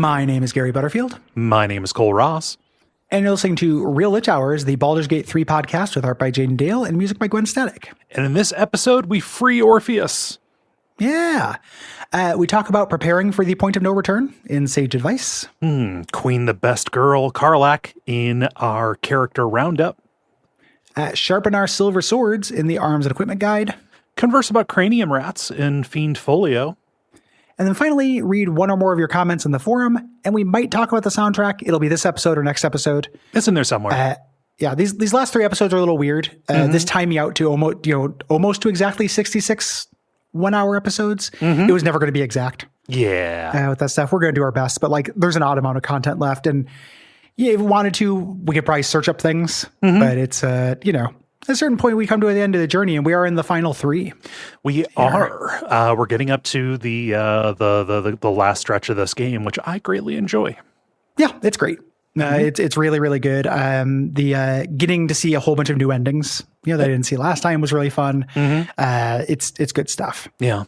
My name is Gary Butterfield. My name is Cole Ross. And you're listening to Real Lich Hours, the Baldur's Gate 3 podcast with art by Jaden Dale and music by Gwen Static. And in this episode, we free Orpheus. Yeah. We talk about preparing for the point of no return in Sage Advice. Queen the Best Girl, Karlach, in our character roundup. Sharpen our silver swords in the Arms and Equipment Guide. Converse about cranium rats in Fiend Folio. And then finally, read one or more of your comments in the forum, and we might talk about the soundtrack. It'll be this episode or next episode. It's in there somewhere. Yeah, these last three episodes are a little weird. This time me out to almost to exactly 66 1-hour episodes. It was never going to be exact. Yeah. With that stuff, we're going to do our best, but like, there's an odd amount of content left, and yeah, if we wanted to, we could probably search up things, but it's at a certain point, we come to the end of the journey, and we are in the final three. We are. We're getting up to the last stretch of this game, which I greatly enjoy. Yeah, it's great. It's really, really good. The getting to see a whole bunch of new endings, that I didn't see last time, was really fun. It's good stuff. Yeah.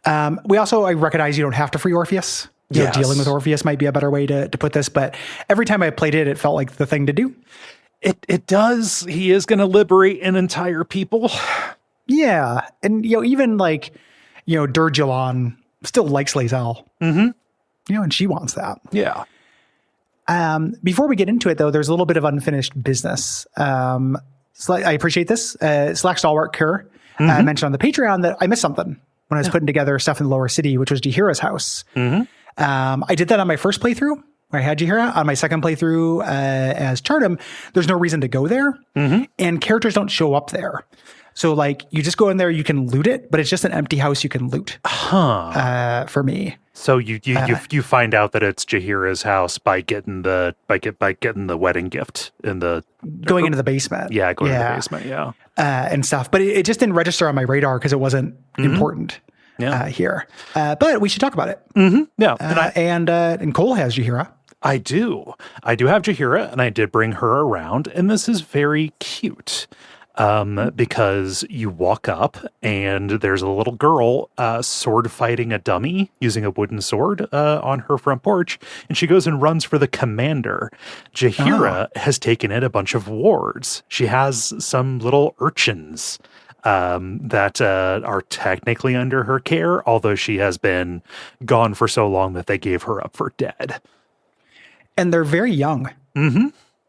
I recognize you don't have to free Orpheus. Yes. Dealing with Orpheus might be a better way to put this, but every time I played it, it felt like the thing to do. It does. He is going to liberate an entire people. Yeah. And, even Durjalon still likes Lae'zel. And she wants that. Yeah. Before we get into it, though, there's a little bit of unfinished business. I appreciate this. Slack Stalwart Kerr mentioned on the Patreon that I missed something when I was putting together stuff in the lower city, which was Jaheira's house. I did that on my first playthrough. I had Jaheira. On my second playthrough as Chartum, there's no reason to go there, and characters don't show up there. So, you just go in there, you can loot it, but it's just an empty house you can loot. For me. So you find out that it's Jaheira's house by getting the wedding gift in the going into the basement. Yeah, going into the basement. Yeah, and stuff. But it just didn't register on my radar because it wasn't important. Here, but we should talk about it. Yeah, and Cole has Jaheira. I do have Jaheira, and I did bring her around, and this is very cute. Because you walk up and there's a little girl sword fighting a dummy using a wooden sword on her front porch, and she goes and runs for the commander. Jaheira has taken in a bunch of wards. She has some little urchins that are technically under her care, although she has been gone for so long that they gave her up for dead. And they're very young.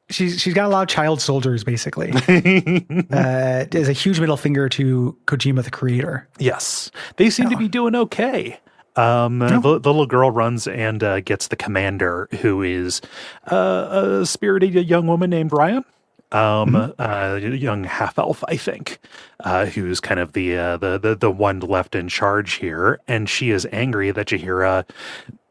She's got a lot of child soldiers, basically. Is a huge middle finger to Kojima, the creator. Yes. They seem to be doing okay. The little girl runs and gets the commander, who is a spirited young woman named Raya. A young half-elf, I think, who's kind of the one left in charge here. And she is angry that Jaheira,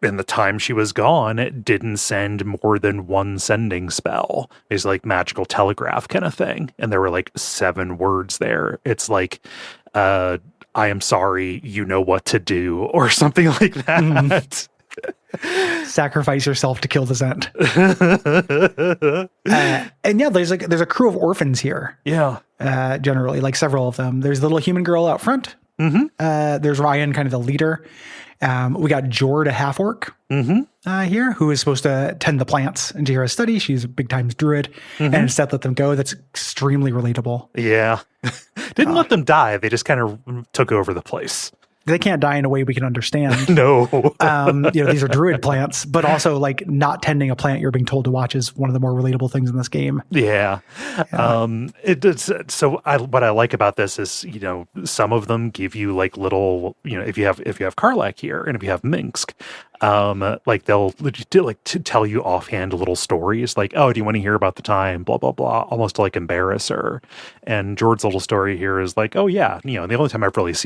in the time she was gone, didn't send more than one sending spell. It's like magical telegraph kind of thing. And there were 7 words there. It's I am sorry, you know what to do, or something like that. Sacrifice yourself to kill the Zent. And yeah, there's a crew of orphans here. Yeah. Generally, several of them. There's the little human girl out front. There's Ryan, kind of the leader. We got Jord, a half-orc here, who is supposed to tend the plants in Jaheira's study. She's a big-time druid, and instead let them go. That's extremely relatable. Yeah. Didn't let them die. They just kind of took over the place. They can't die in a way we can understand. No. These are druid plants, but also not tending a plant you're being told to watch is one of the more relatable things in this game. Yeah. It does. So what I like about this is, some of them give you little, if you have Karlach here and if you have Minsk, they'll to tell you offhand little stories oh, do you want to hear about the time, blah, blah, blah, almost to embarrass her. And George's little story here is oh yeah, the only time I've really seen